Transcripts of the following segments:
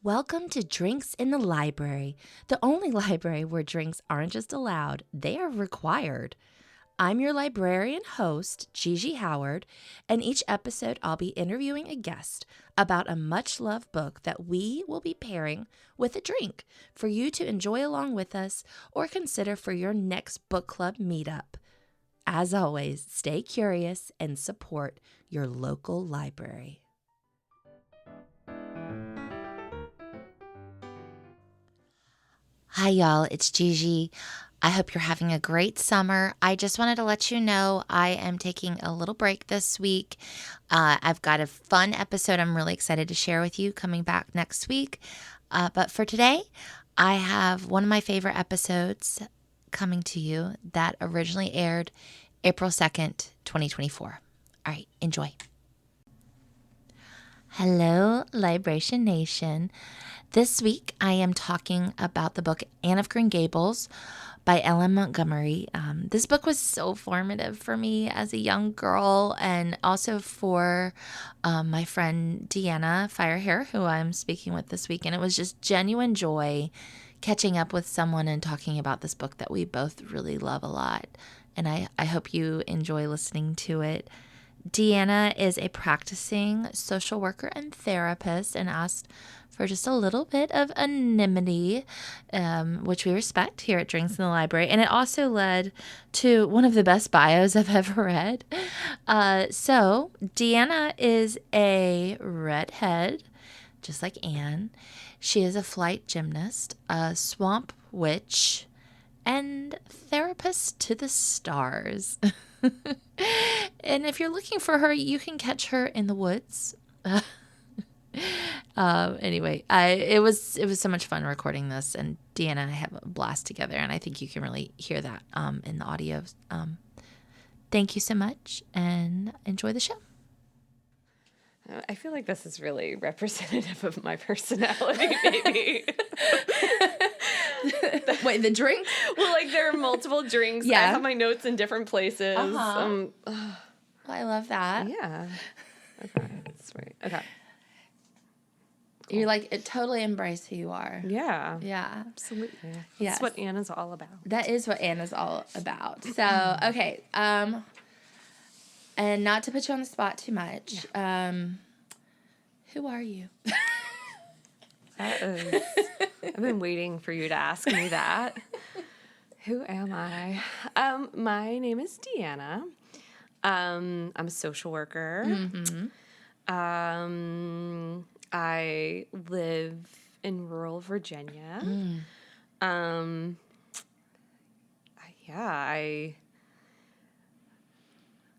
Welcome to Drinks in the Library, the only library where drinks aren't just allowed, they are required. I'm your librarian host, Gigi Howard, and each episode I'll be interviewing a guest about a much-loved book that we will be pairing with a drink for you to enjoy along with us or consider for your next book club meetup. As always, stay curious and support your local library. Hi, y'all. It's Gigi. I hope you're having a great summer. I just wanted to let you know I am taking a little break this week. I've got a fun episode I'm really excited to share with you coming back next week. But for today, I have one of my favorite episodes coming to you that originally aired April 2nd, 2024. All right, enjoy. Hello, Libration Nation. This week, I am talking about the book Anne of Green Gables by Ellen Montgomery. This book was so formative for me as a young girl and also for my friend Deanna, Firehair, who I'm speaking with this week. And it was just genuine joy catching up with someone and talking about this book that we both really love a lot. And I hope you enjoy listening to it. Deanna is a practicing social worker and therapist and asked for just a little bit of anonymity, which we respect here at Drinks in the Library. And it also led to one of the best bios I've ever read. So Deanna is a redhead, just like Anne. She is a flight gymnast, a swamp witch, and therapist to the stars. And if you're looking for her, you can catch her in the woods. Anyway, it was so much fun recording this, and Deanna and I have a blast together, and I think you can really hear that in the audio. Thank you so much, and enjoy the show. I feel like this is really representative of my personality, maybe. Wait, the drink? Well, like there are multiple drinks. Yeah. I have my notes in different places. Well, I love that. Yeah. Okay. Sweet. Okay. Cool. You're like, it totally embrace who you are. Yeah. Yeah. Absolutely. Yes. That's what Anna's all about. That is what Anna's all about. So, okay. And not to put you on the spot too much. Yeah. Who are you? I've been waiting for you to ask me that. Who am I? My name is Deanna. I'm a social worker. Mm-hmm. I live in rural Virginia.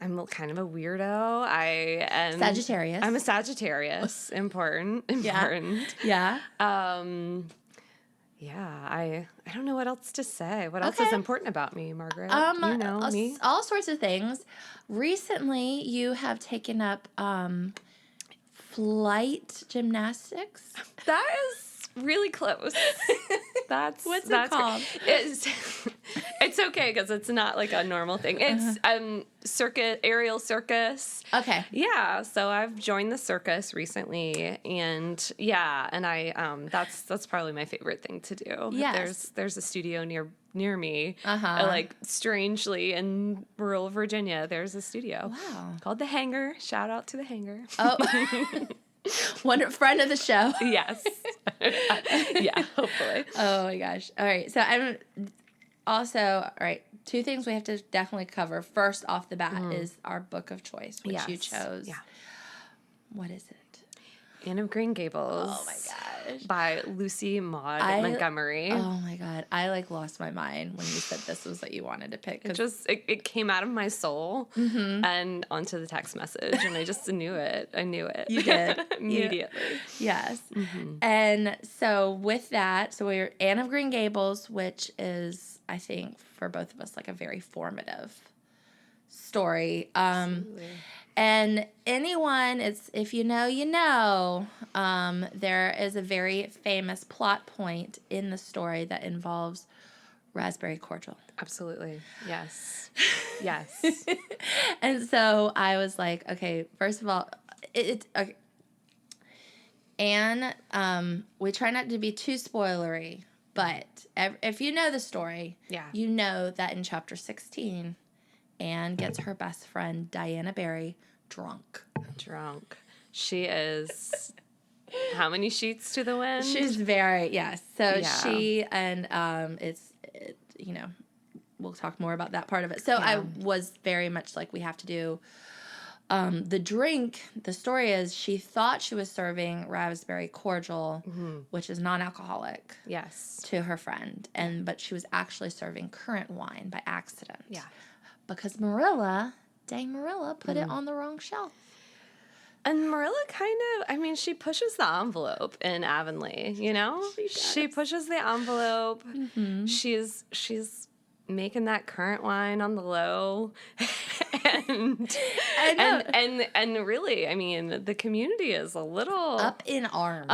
I'm kind of a weirdo. I am Sagittarius. I'm a Sagittarius. Important. Yeah. I don't know what else to say. What else is important about me, Margaret? You know me. All sorts of things. Recently, you have taken up flight gymnastics. That is really close. What's it called? It's okay because it's not like a normal thing. It's aerial circus. Okay. Yeah, so I've joined the circus recently, and I that's probably my favorite thing to do. Yes. There's a studio near me. Like strangely in rural Virginia, there's a studio. Wow. Called the Hangar. Shout out to the Hangar. Oh. One friend of the show. Yes. Yeah, hopefully. Oh my gosh. All right. So I'm also, all right, two things we have to definitely cover. First off the bat is our book of choice, which you chose. Yeah. What is it? Anne of Green Gables. Oh my gosh. By Lucy Maud Montgomery. Oh my God. I lost my mind when you said this was what you wanted to pick. It came out of my soul and onto the text message, and I just knew it. You did. Immediately. Yes. Mm-hmm. And so with that, we're Anne of Green Gables, which is, I think, for both of us, like a very formative story. Absolutely. And anyone, if you know, you know, there is a very famous plot point in the story that involves raspberry cordial. Absolutely. Yes. Yes. And so I was like, okay, first of all, okay. Anne, we try not to be too spoilery, but if you know the story, you know that in chapter 16, Anne gets her best friend, Diana Barry, drunk. She is... How many sheets to the wind? She's very, yes. So she, and we'll talk more about that part of it. So I was very much like, we have to do the drink. The story is she thought she was serving raspberry cordial, which is non-alcoholic, to her friend, but she was actually serving currant wine by accident. Yeah, because Marilla put it on the wrong shelf. And Marilla she pushes the envelope in Avonlea, you know? She pushes the envelope. Mm-hmm. She's making that currant wine on the low. and really, I mean, the community is a little up in arms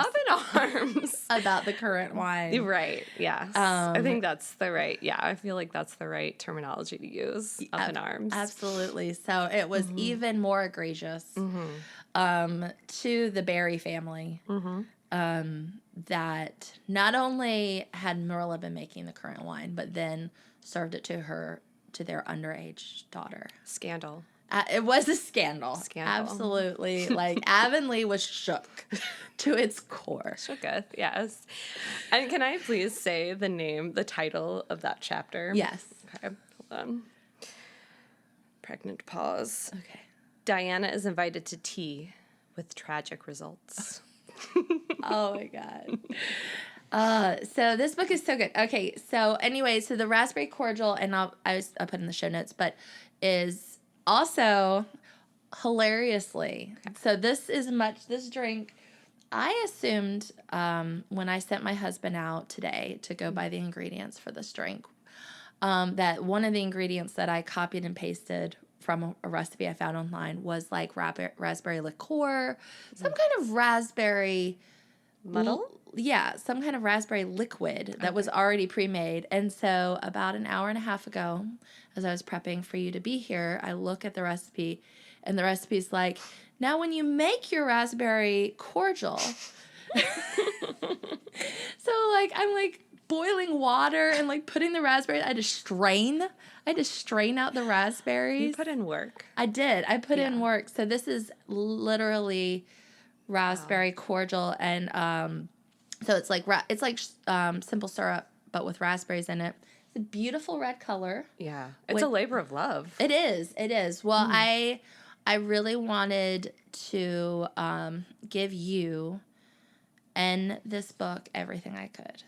about the currant wine. Right. Yes. I think that's the right. Yeah, I feel like that's the right terminology to use. Up in arms. Absolutely. So it was even more egregious to the Barry family. That not only had Marilla been making the currant wine, but then served it to their underage daughter. Scandal. It was a scandal. Absolutely. Like, Avonlea was shook to its core. Shooketh, yes. And can I please say the title of that chapter? Yes. Okay, hold on. Pregnant pause. Okay. Diana is invited to tea with tragic results. Oh, my God. So this book is so good. Okay, so anyway, so the raspberry cordial, and I'll put in the show notes, but is also hilariously. So this drink, I assumed when I sent my husband out today to go buy the ingredients for this drink, that one of the ingredients that I copied and pasted from a recipe I found online was like raspberry liqueur, some kind of raspberry muddle. Some kind of raspberry liquid that was already pre-made. And so about an hour and a half ago, as I was prepping for you to be here, I look at the recipe, and the recipe's like, now when you make your raspberry cordial, so like I'm like boiling water and like putting the raspberries. I had to strain out the raspberries. You put in work. I did. I put in work. So this is literally raspberry cordial, and so it's like simple syrup, but with raspberries in it. It's a beautiful red color. Yeah, it's a labor of love. It is. It is. Well, I really wanted to give you and this book everything I could.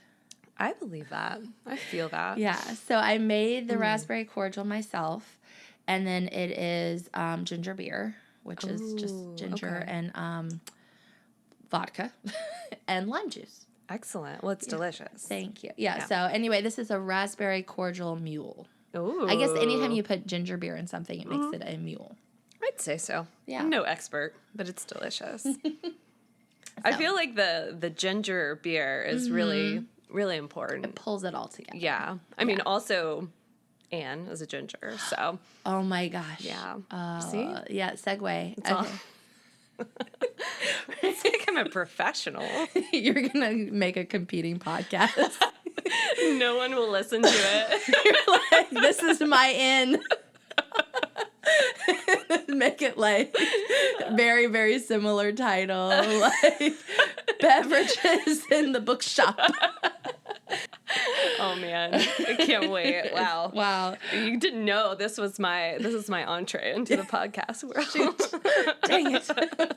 I believe that. I feel that. Yeah. So I made the raspberry cordial myself, and then it is ginger beer, which is just ginger and vodka and lime juice. Excellent. Well, it's delicious. Thank you. Yeah. So anyway, this is a raspberry cordial mule. Ooh. I guess anytime you put ginger beer in something, it makes it a mule. I'd say so. Yeah. I'm no expert, but it's delicious. I feel like the ginger beer is really, really important. It pulls it all together. Yeah. I mean, also, Anne is a ginger, so. Oh, my gosh. Yeah. See? Yeah, segue. It's all. It's like I'm a professional. You're going to make a competing podcast. No one will listen to it. You're like, this is my in. Make it like very, very similar title, like beverages in the bookshop. Oh man, I can't wait! Wow! You didn't know this was my entree into the podcast world. Shoot. Dang it!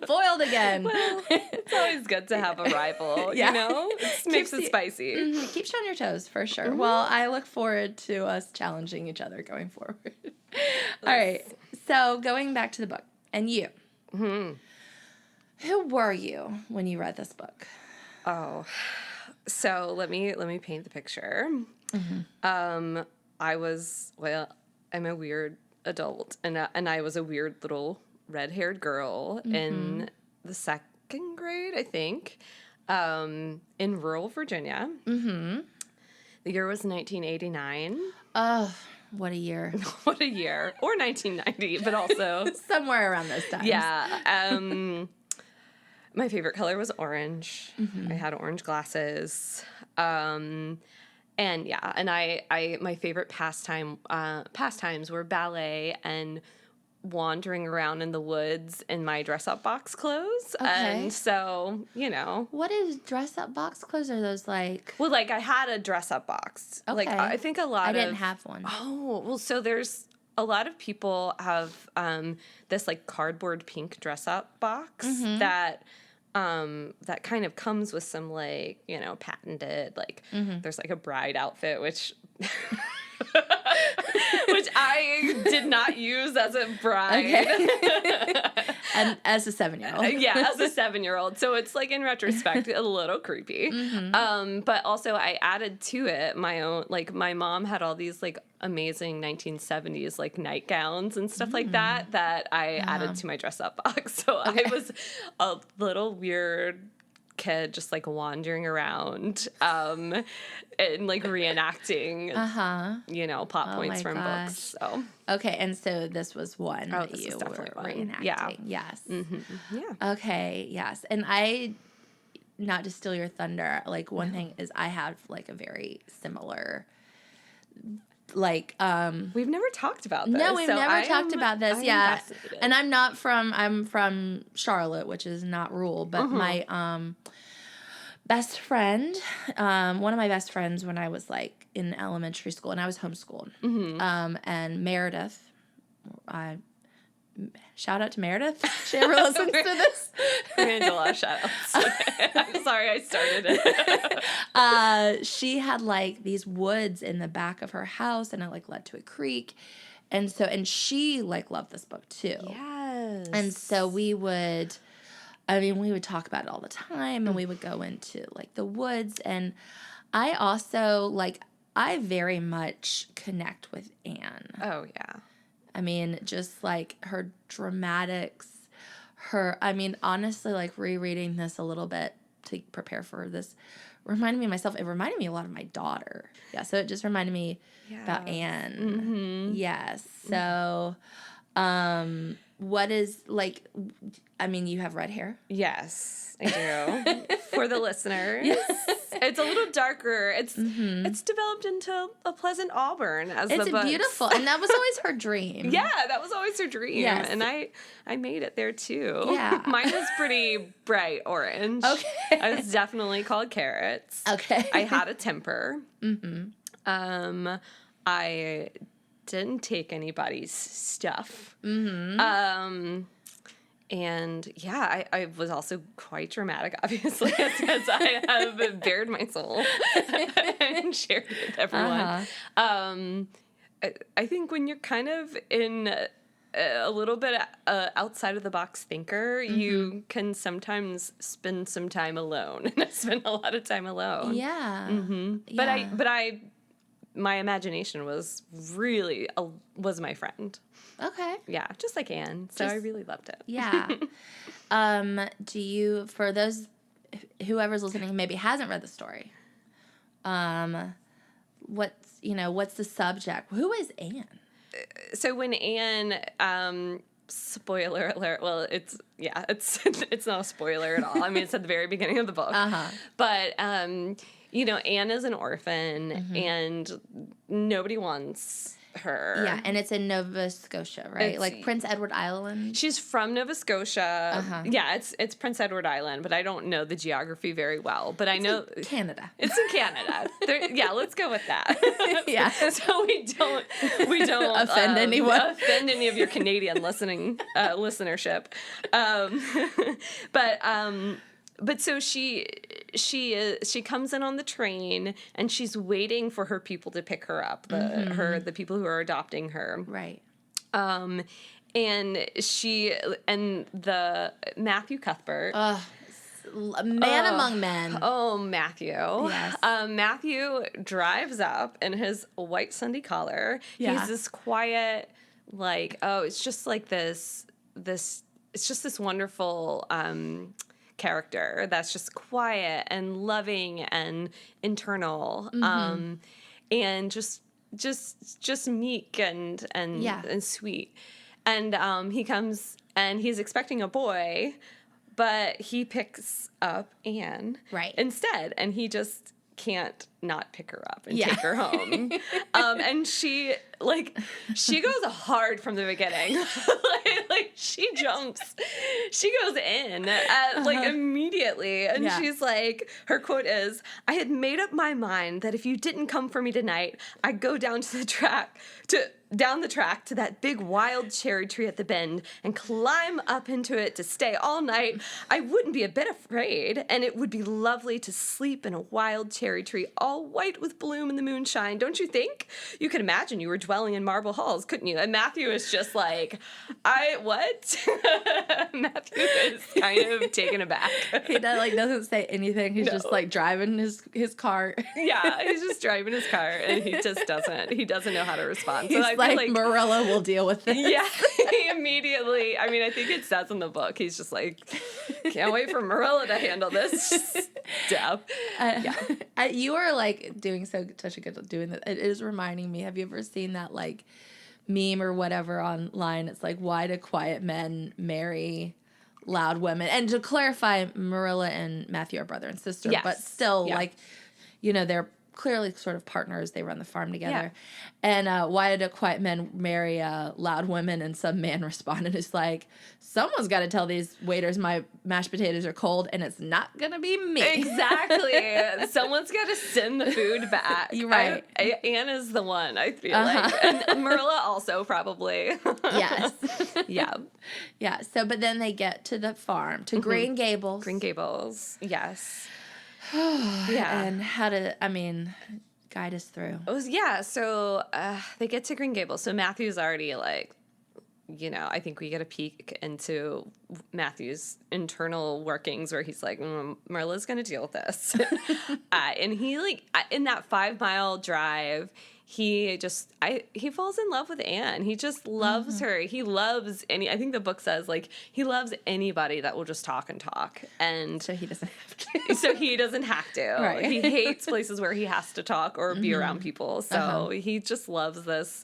Foiled again. Well, it's always good to have a rival. You know, it makes it spicy. Keeps you on your toes for sure. Well, I look forward to us challenging each other going forward. All right. So going back to the book, and you, who were you when you read this book? Oh. So let me paint the picture. I'm a weird adult, and I was a weird little red-haired girl in the second grade, I think, in rural Virginia. The year was 1989. Oh, what a year! What a year! Or 1990, but also somewhere around this time. Yeah. My favorite color was orange. I had orange glasses. And yeah, and I my favorite pastimes were ballet and wandering around in the woods in my dress-up box clothes. Okay. And so, you know. What is dress-up box clothes? Are those like... Well, like, I had a dress-up box. Okay. Like, I think a lot I of... didn't have one. Oh, well, so there's... A lot of people have this, like, cardboard pink dress-up box that kind of comes with some, like, you know, patented, like, there's, like, a bride outfit, which... which I did not use as a bride. Okay. And as a 7-year-old. Yeah, as a 7-year-old. So it's, like, in retrospect, a little creepy. But also I added to it my own, like, my mom had all these, like, amazing 1970s, like, nightgowns and stuff like that I added to my dress-up box. So I was a little weird kid just, like, wandering around and, like, reenacting you know, plot points from books. So okay, and so this was one that this you was definitely were one. reenacting. Yeah. Yes. yeah. Okay, yes. And I, not to steal your thunder, like, one thing is I have, like, a very similar, like, We've never talked about this. no, we've never talked about this. Yeah. And I'm from Charlotte, which is not rural, but my best friend, one of my best friends when I was, like, in elementary school, and I was homeschooled, and Meredith, shout out to Meredith. She ever listens to this? Angela, shout outs. I'm sorry I started it. She had, like, these woods in the back of her house, and it, like, led to a creek. And she, like, loved this book too. Yes. And so we would talk about it all the time, and we would go into, like, the woods. And I also, like, I very much connect with Anne. Oh, yeah. I mean, just, like, her dramatics, honestly, like, rereading this a little bit to prepare for this reminded me of myself. It reminded me a lot of my daughter. Yeah, so it just reminded me about Anne. Yes. So, what is, like, I mean, you have red hair? Yes, I do. For the listeners. Yes. It's a little darker. It's developed into a pleasant auburn as the books. It's beautiful. And that was always her dream. Yeah, that was always her dream. Yes. And I made it there too. Yeah. Mine was pretty bright orange. Okay. I was definitely called Carrots. Okay. I had a temper. I didn't take anybody's stuff. And yeah, I was also quite dramatic, obviously, as I have bared my soul and shared it with everyone. I think when you're kind of in a little bit outside of the box thinker, you can sometimes spend some time alone. And I spent a lot of time alone. Yeah. But my imagination was really was my friend. Okay. Yeah, just like Anne. So I really loved it. Yeah. Do you, for those, whoever's listening maybe hasn't read the story, what's the subject? Who is Anne? So when Anne, spoiler alert, well, it's not a spoiler at all. I mean, it's at the very beginning of the book. But, Anne is an orphan and nobody wants her. Yeah, and it's in Nova Scotia, right? Like Prince Edward Island? She's from Nova Scotia. Yeah, it's Prince Edward Island, but I don't know the geography very well. But I know Canada. It's in Canada. Yeah, let's go with that. Yeah. So we don't offend anyone. Offend any of your Canadian listenership. But so she comes in on the train and she's waiting for her people to pick her up, the people who are adopting her. Right. And the Matthew Cuthbert. Man among men. Oh, Matthew. Yes. Matthew drives up in his white Sunday collar. Yeah. He's this quiet, like, it's just like this, it's just this wonderful, character that's just quiet and loving and internal, and just meek and sweet. And he comes and he's expecting a boy, But he picks up Anne instead, and he just can't not pick her up and take her home. And she goes hard from the beginning. like she jumps, she goes in immediately. And she's like, her quote is, "I had made up my mind that if you didn't come for me tonight, I'd go down the track to that big wild cherry tree at the bend and climb up into it to stay all night. I wouldn't be a bit afraid, and it would be lovely to sleep in a wild cherry tree all white with bloom in the moonshine. Don't you think? You could imagine you were dwelling in marble halls, couldn't you?" And Matthew is just like, what? Matthew is kind of taken aback. He doesn't say anything. He's just like driving his car. Yeah, he's just driving his car, and he just doesn't know how to respond. So I feel like Marilla will deal with this. Yeah, he immediately, I mean, I think it says in the book, he's just like, can't wait for Marilla to handle this stuff. You are like doing such a good job doing this. It is reminding me, have you ever seen that like meme or whatever online? It's like, why do quiet men marry loud women? And to clarify, Marilla and Matthew are brother and sister, but still they're clearly sort of partners. They run the farm together. And why do quiet men marry loud women? And some man responded, is like, someone's got to tell these waiters my mashed potatoes are cold, and it's not going to be me. Exactly. Someone's got to send the food back. You're right. Anne is the one, I feel like. And Marilla also, probably. Yes. Yeah. Yeah. So, but then they get to the farm, to Green Gables. Green Gables. Yes. And guide us through. So they get to Green Gables. So Matthew's already like, I think we get a peek into Matthew's internal workings where he's like, Marilla's going to deal with this. And he in that 5-mile drive, he falls in love with Anne. He just loves her. He loves I think the book says he loves anybody that will just talk and talk. And so he doesn't have to. Right. He hates places where he has to talk or be around people. So he just loves this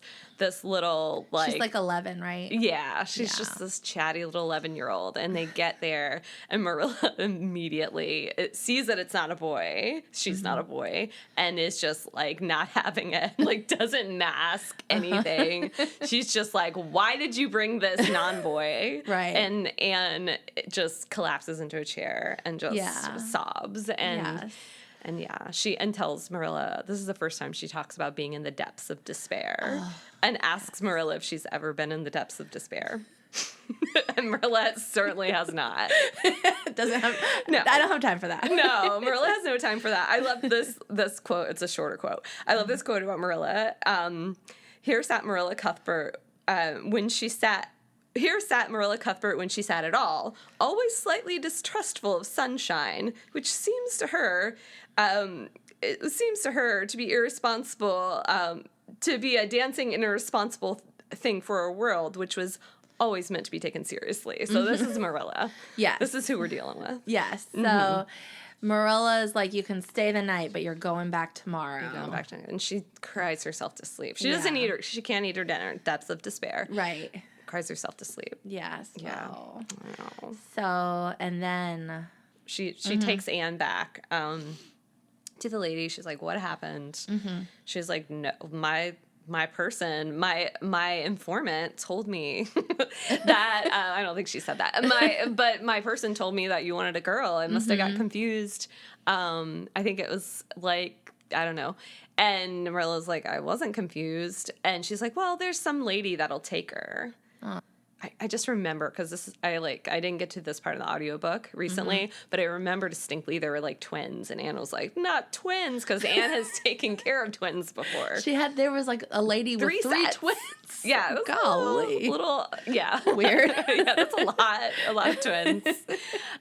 little she's like 11, right? Yeah, she's just this chatty little 11-year-old. And they get there, and Marilla immediately sees that it's not a boy. She's not a boy, and is just not having it. Doesn't mask anything. She's just like, why did you bring this non-boy? Right. And Anne just collapses into a chair and just sobs. And she tells Marilla, this is the first time she talks about being in the depths of despair, and asks Marilla if she's ever been in the depths of despair. And Marilla certainly has not. I don't have time for that. No, Marilla has no time for that. I love this quote. It's a shorter quote. I love this quote about Marilla. Here sat Marilla Cuthbert when she sat at all, always slightly distrustful of sunshine, which seems to her to be irresponsible, to be a dancing and irresponsible thing for a world which was always meant to be taken seriously. So this is Marilla. Yes. This is who we're dealing with. Yes. So Marilla is like, you can stay the night, but you're going back tomorrow. And she cries herself to sleep. She doesn't eat she can't eat her dinner. Depths of despair. Right. Cries herself to sleep. Yes. Yeah. Wow. I know. So, and then she takes Anne back to the lady. She's like, what happened? She's like, no, my person, my informant told me that I don't think she said that. But my person told me that you wanted a girl. I must have got confused. I think it was I don't know. And Marilla's like, I wasn't confused. And she's like, well, there's some lady that'll take her. I just remember, because I didn't get to this part of the audiobook recently, but I remember distinctly there were twins, and Anne was like, not twins, because Anne has taken care of twins before. There was a lady with three twins. Yeah. Golly. Weird. Yeah, that's a lot of twins.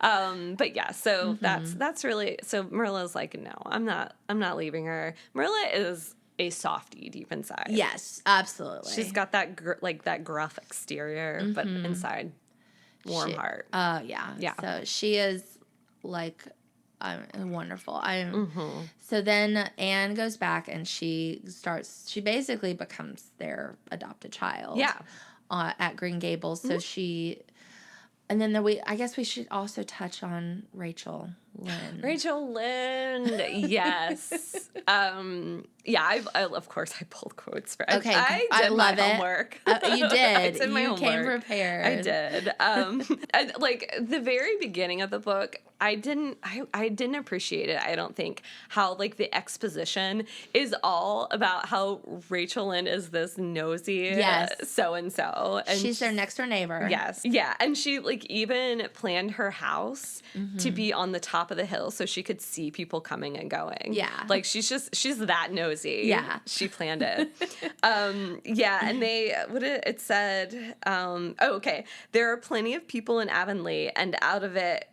But yeah, so that's really, so Marilla's like, no, I'm not leaving her. Marilla is a softie deep inside. Yes, absolutely. She's got that that gruff exterior, but inside, warm heart. Yeah. So she is wonderful. So then Anne goes back and she basically becomes their adopted child. Yeah. At Green Gables. So And then I guess we should also touch on Rachel Lynde. Rachel Lynde, yes. Yeah, I of course I pulled quotes for. Okay, I did love my homework. You did. I did my homework. Came prepared. I did. And like the very beginning of the book, I didn't appreciate it. I don't think how like the exposition is all about how Rachel Lynde is this nosy so and so, and she's their next door neighbor. Yes, yeah, and she like even planned her house to be on the top of the hill so she could see people coming and going. Yeah, like she's that nosy. Yeah, she planned it. Yeah, and it said. Okay, there are plenty of people in Avonlea, and out of it,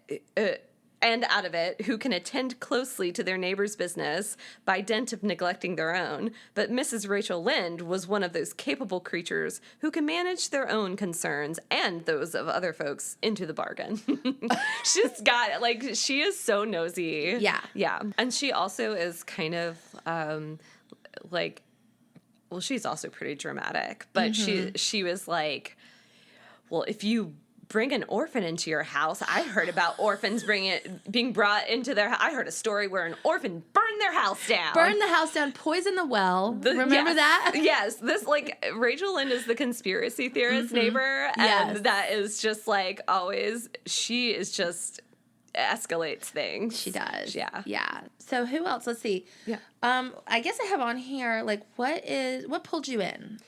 who can attend closely to their neighbor's business by dint of neglecting their own. But Mrs. Rachel Lynde was one of those capable creatures who can manage their own concerns and those of other folks into the bargain. She's got, like, she is so nosy. Yeah. Yeah. And she also is kind of, she's also pretty dramatic, but she was like, well, if you bring an orphan into your house. I heard about orphans being brought into their house. I heard a story where an orphan burned their house down. Burned the house down, poisoned the well. Remember that? Yes. This, like, Rachel Lynde is the conspiracy theorist neighbor. And that is just, like, always, she is just escalates things. She does. Yeah. Yeah. So who else? Let's see. Yeah. I guess I have on here, like, what pulled you in?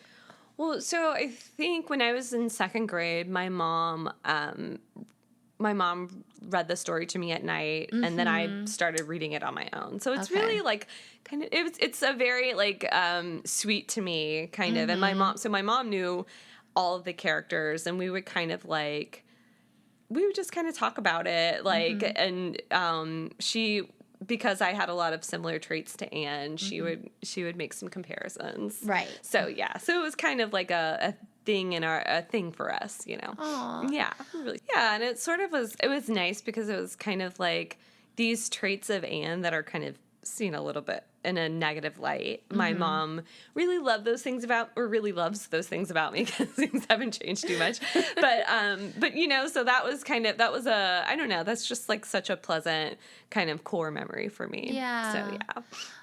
Well, so I think when I was in second grade, my mom read the story to me at night, and then I started reading it on my own. So it's really like kind of it's a very like sweet to me kind of. And my mom knew all of the characters, and we would just kind of talk about it, like, and she. Because I had a lot of similar traits to Anne, she would make some comparisons. Right. So yeah, so it was kind of like a thing a thing for us, you know. Aww. Yeah, really. Yeah, and it was nice because it was kind of like these traits of Anne that are kind of seen a little bit in a negative light. My mom really loves those things about me because things haven't changed too much. But you know, so that was I don't know, that's just like such a pleasant kind of core memory for me. Yeah. So yeah.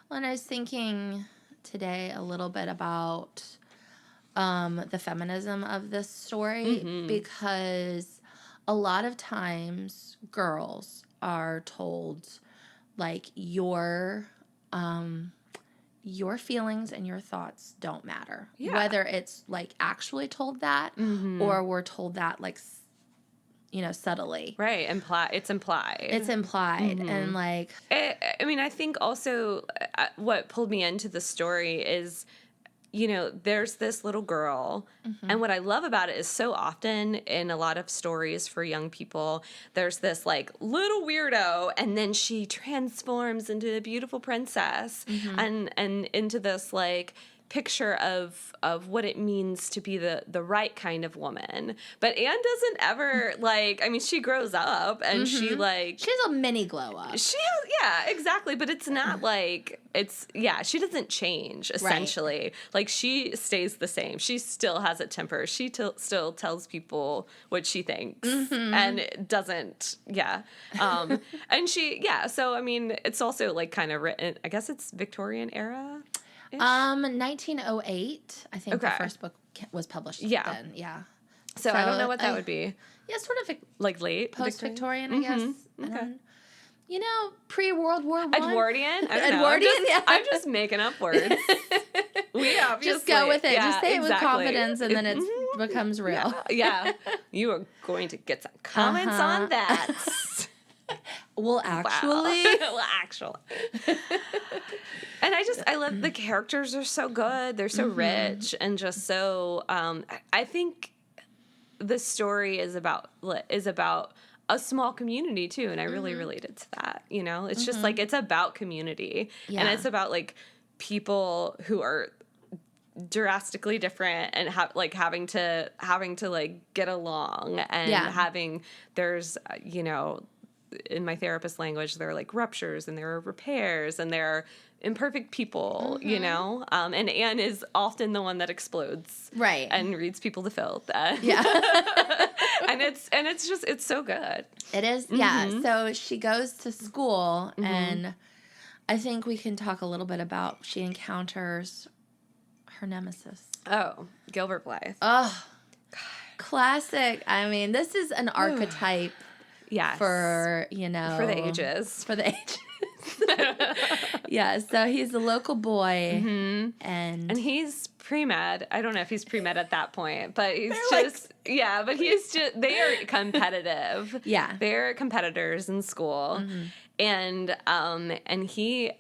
Well, and I was thinking today a little bit about the feminism of this story because a lot of times girls are told like your feelings and your thoughts don't matter. Yeah. Whether it's like actually told that or we're told that like, you know, subtly. Right. It's implied. And like, I mean, I think also what pulled me into the story is, you know, there's this little girl, and what I love about it is so often in a lot of stories for young people, there's this, like, little weirdo, and then she transforms into a beautiful princess, and into this, like, picture of what it means to be the right kind of woman. But Anne doesn't ever, like, I mean, she grows up, and she, like... She has a mini glow up. Yeah, exactly, but it's not, like... she doesn't change, essentially. Right. Like, she stays the same. She still has a temper. She still tells people what she thinks. And doesn't, and so, I mean, it's also, like, kind of written... I guess it's Victorian era? 1908, I think the first book was published then. Yeah. So I don't know what that would be. Yeah, sort of like late post-Victorian, I guess. Okay. You know, pre-World War I. Edwardian? I don't Edwardian, know. I'm just making up words. We obviously... Just go with it. Just say it with confidence, and then it becomes real. Yeah. You are going to get some comments on that. Well, actually. And I love the characters are so good. They're so rich and just so, I think the story is about a small community too. And I really related to that, you know, it's just like, it's about community and it's about like people who are drastically different and having to like get along and there's, you know, in my therapist language, there are like ruptures and there are repairs and there are imperfect people, you know? And Anne is often the one that explodes. Right. And reads people to filth. Yeah. And It's so good. It is, yeah. So she goes to school, and I think we can talk a little bit about she encounters her nemesis. Oh, Gilbert Blythe. Oh, classic. I mean, this is an archetype for, for the ages. For the ages. Yeah, so he's a local boy, and he's pre-med. I don't know if he's pre-med at that point, but he's just, but he's just, they are competitive. Yeah. They're competitors in school. And he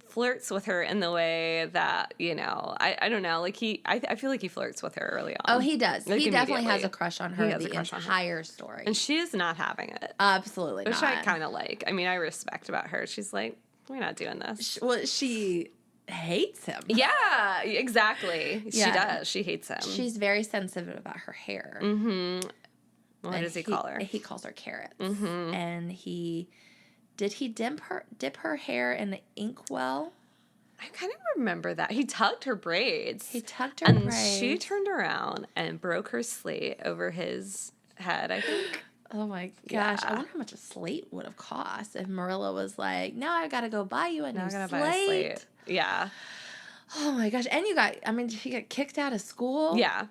flirts with her in the way that, I don't know, like I feel like he flirts with her early on. Oh, he does. Like, he definitely has a crush on her the entire story. And she is not having it. Absolutely not. Which I kind of like. I mean, I respect about her. She's like, we're not doing this. Well, she hates him. Yeah, exactly. Yeah. She does. She hates him. She's very sensitive about her hair. What does he call her? He calls her Carrots. And did he dip her hair in the inkwell? I kind of remember that. He tugged her braids. And she turned around and broke her slate over his head, I think. Oh my gosh. I wonder how much a slate would have cost if Marilla was like, now I gotta go buy you a new slate. Buy a slate. Yeah. Oh my gosh. And she got kicked out of school. Yeah.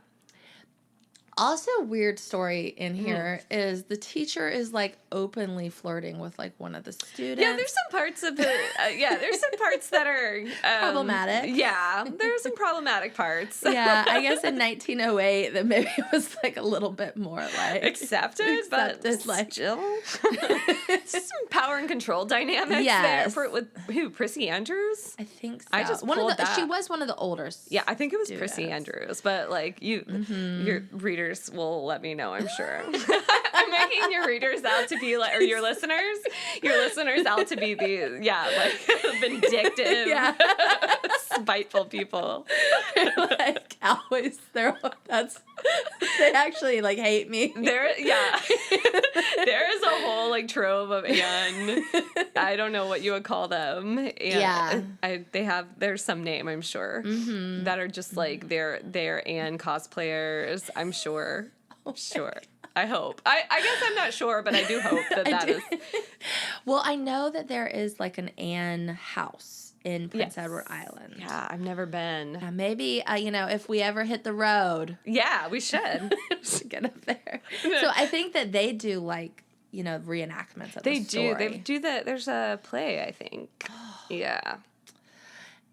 Also, weird story in here is the teacher is like openly flirting with like one of the students. Yeah, there's some parts of it. There's some parts that are problematic. Yeah, there's some problematic parts. Yeah, I guess in 1908 that maybe it was like a little bit more like accepted but like still some power and control dynamics there. With who? Prissy Andrews? I think so. I just she was one of the older. Yeah, I think it was Prissy Andrews, but like your readers will let me know, I'm sure. I'm making your readers out to be like, or your listeners out to be the vindictive, spiteful people. Like always, they actually like hate me. There is a whole like trove of Anne. I don't know what you would call them. There's some name, I'm sure, that are just like they're Anne cosplayers. I'm sure. Sure. I hope. I guess I'm not sure, but I do hope that is. Well, I know that there is like an Anne house in Prince Edward Island. Yeah, I've never been. Maybe, if we ever hit the road. Yeah, we should. We should get up there. So I think that they do like, reenactments of the story. They do that. There's a play, I think. Yeah.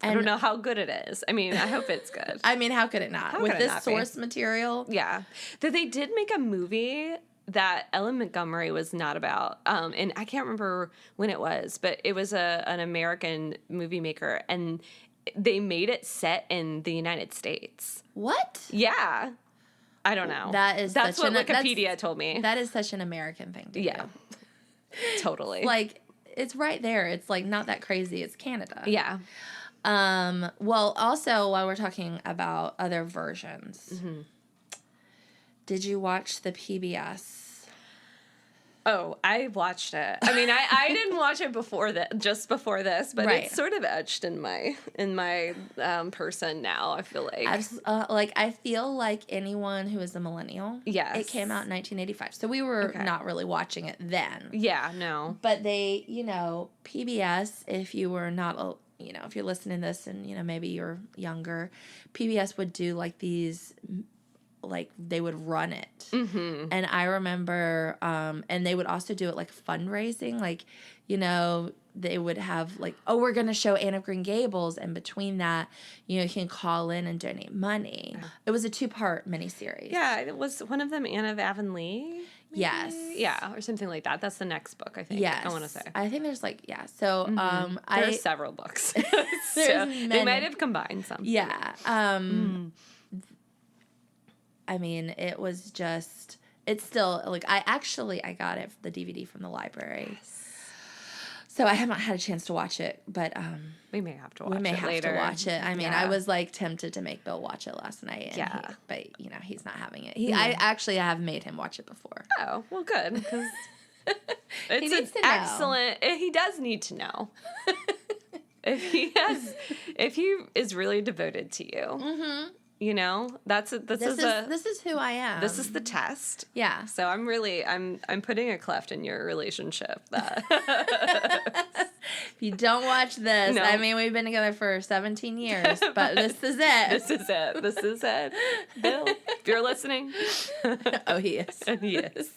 I don't know how good it is. I mean, I hope it's good. I mean, how could it not? With this source material? Yeah. They did make a movie that Ellen Montgomery was not about. And I can't remember when it was, but it was an American movie maker. And they made it set in the United States. What? Yeah. I don't know. That's what Wikipedia told me. That is such an American thing to do. Totally. Like, it's right there. It's like not that crazy. It's Canada. Yeah. Well, also, while we're talking about other versions, did you watch the PBS? Oh, I watched it. I mean, I didn't watch it just before this, but it's sort of etched in my person now. I feel like I feel like anyone who is a millennial. Yes, it came out in 1985, so we were not really watching it then. Yeah, no. But they, PBS. If you were not if you're listening to this and, maybe you're younger, PBS would do like these, like they would run it. And I remember, and they would also do it like fundraising, like, they would have like, oh, we're going to show Anne of Green Gables. And between that, you can call in and donate money. It was a 2-part miniseries. Yeah. It was one of them Anne of Avonlea. Maybe? Yes. Yeah, or something like that. That's the next book, I think. Yes. I want to say. I think there's like, So, there are several books. So they might have combined some. Yeah. I mean, it was just, it's still, like, I got it, the DVD from the library. Yes. So I haven't had a chance to watch it, but we may have to watch it later. We may have to watch it. I mean, I was like tempted to make Bill watch it last night. And but he's not having it. I have made him watch it before. Oh, well, good, because he needs to know. Excellent. He does need to know. If he is really devoted to you. You know, this is who I am. This is the test. Yeah. So I'm putting a cleft in your relationship. That if you don't watch this, No. I mean, we've been together for 17 years, but this is it. This is it. Bill, if you're listening. Oh, he is. He is.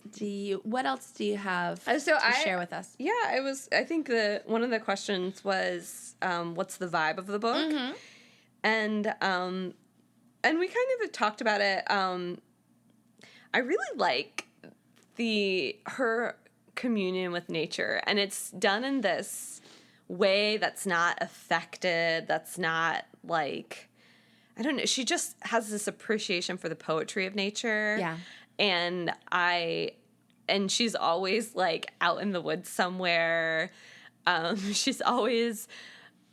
What else do you have to share with us? Yeah, I think one of the questions was, what's the vibe of the book? Mm-hmm. And we kind of talked about it. I really like her communion with nature, and it's done in this way that's not affected, that's not like, I don't know, she just has this appreciation for the poetry of nature. Yeah. And she's always like out in the woods somewhere. She's always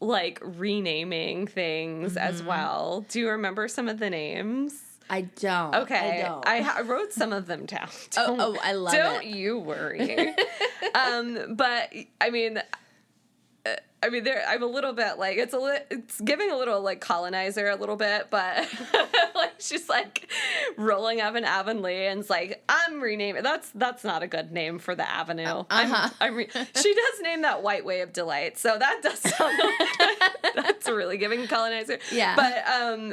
like renaming things as well. Do you remember some of the names? I don't. Okay. I don't. I wrote some of them down. I love it. Don't you worry. But I'm a little bit like, it's giving a little like colonizer a little bit, but like she's like rolling up in Avonlea and it's like, I'm renaming. That's not a good name for the avenue. She does name that White Way of Delight, so that does sound like that's really giving colonizer. Yeah.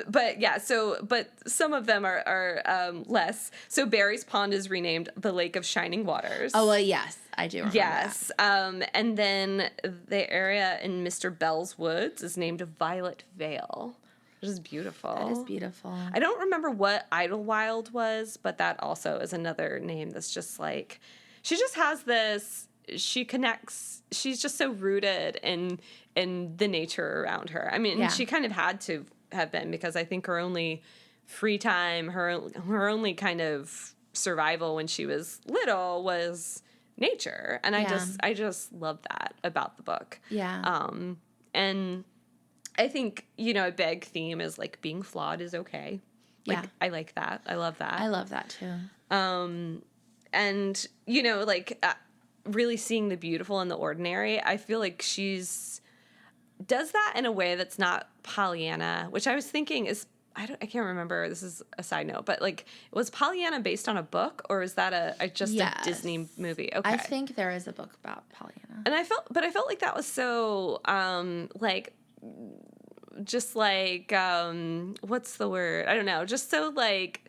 But yeah. But some of them are less. So Barry's Pond is renamed the Lake of Shining Waters. Oh well, yes. I do remember Yes. And then the area in Mr. Bell's Woods is named Violet Vale, which is beautiful. That is beautiful. I don't remember what Idlewild was, but that also is another name that's just like, she just has this, she connects, she's just so rooted in the nature around her. I mean, she kind of had to have been, because I think her only free time, her only kind of survival when she was little was nature, and I just love that about the book. Yeah. And I think, a big theme is like being flawed is okay. Like, Yeah. I like that. I love that. I love that too. And like really seeing the beautiful in the ordinary. I feel like does that in a way that's not Pollyanna, which I was thinking is, I can't remember. This is a side note, but like, was Pollyanna based on a book, or is that a Disney movie? Okay, I think there is a book about Pollyanna, and I felt like that was so like, just like what's the word? I don't know. Just so like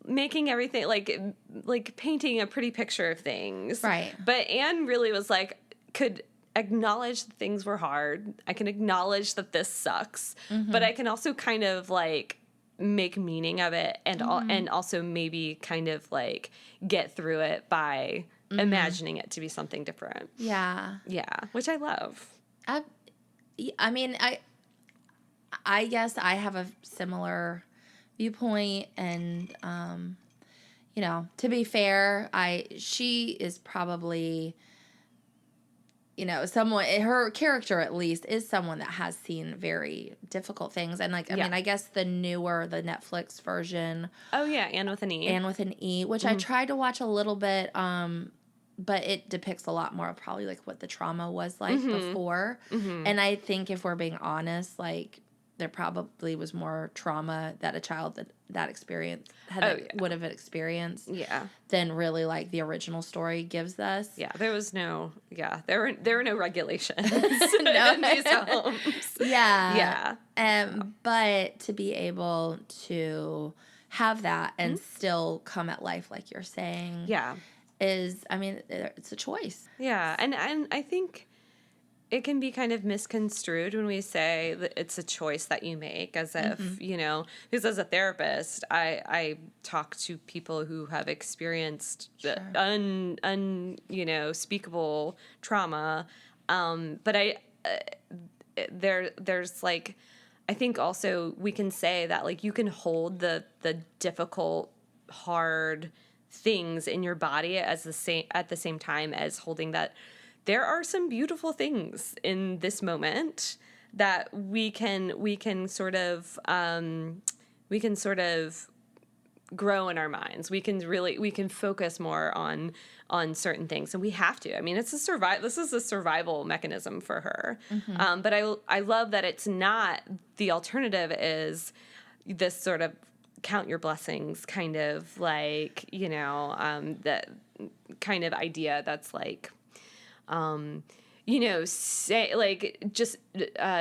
making everything like painting a pretty picture of things, right? But Anne really was like, could acknowledge that things were hard. I can acknowledge that this sucks, but I can also kind of like make meaning of it, and and also maybe kind of like get through it by imagining it to be something different. Yeah, which I love. I mean, I guess I have a similar viewpoint, and to be fair, she is probably, someone, her character at least is someone that has seen very difficult things. And like, I mean, I guess the Netflix version. Oh yeah. Anne with an E, which I tried to watch a little bit. But it depicts a lot more of probably like what the trauma was like before. And I think if we're being honest, like there probably was more trauma that a child that experience would have experienced than really like the original story gives us. Yeah, there was no there were no regulations in these homes. Yeah. But to be able to have that and still come at life like you're saying. Yeah. It's a choice. Yeah, and I think it can be kind of misconstrued when we say that it's a choice that you make, as if, because as a therapist, I talk to people who have experienced speakable trauma. But there's like, I think also we can say that like you can hold the difficult, hard things in your body at the same time as holding that there are some beautiful things in this moment that we can sort of grow in our minds. We can focus more on certain things, and we have to. I mean, this is a survival mechanism for her. But I love that it's not, the alternative is this sort of count your blessings kind of like, that kind of idea that's like, say like just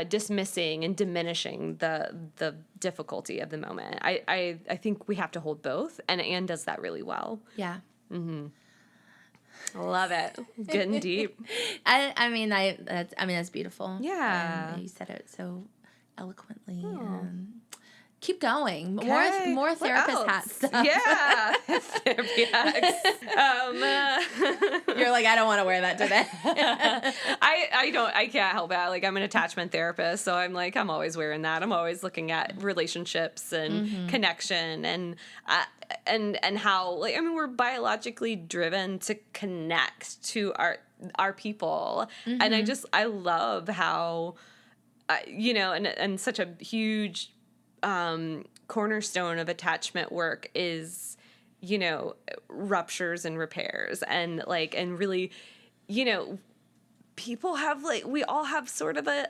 dismissing and diminishing the difficulty of the moment. I think we have to hold both, and Anne does that really well. Yeah. I love it. Getting deep. That's beautiful. Yeah. And you said it so eloquently. Keep going. Okay. More therapist hat stuff. Yeah. Therapy hacks. You're like, I don't want to wear that today. I can't help it. Like, I'm an attachment therapist, so I'm like, I'm always wearing that. I'm always looking at relationships and connection and how, like, I mean, we're biologically driven to connect to our people. And I love how, and such a huge cornerstone of attachment work is, ruptures and repairs, and really, people have, like, we all have sort of a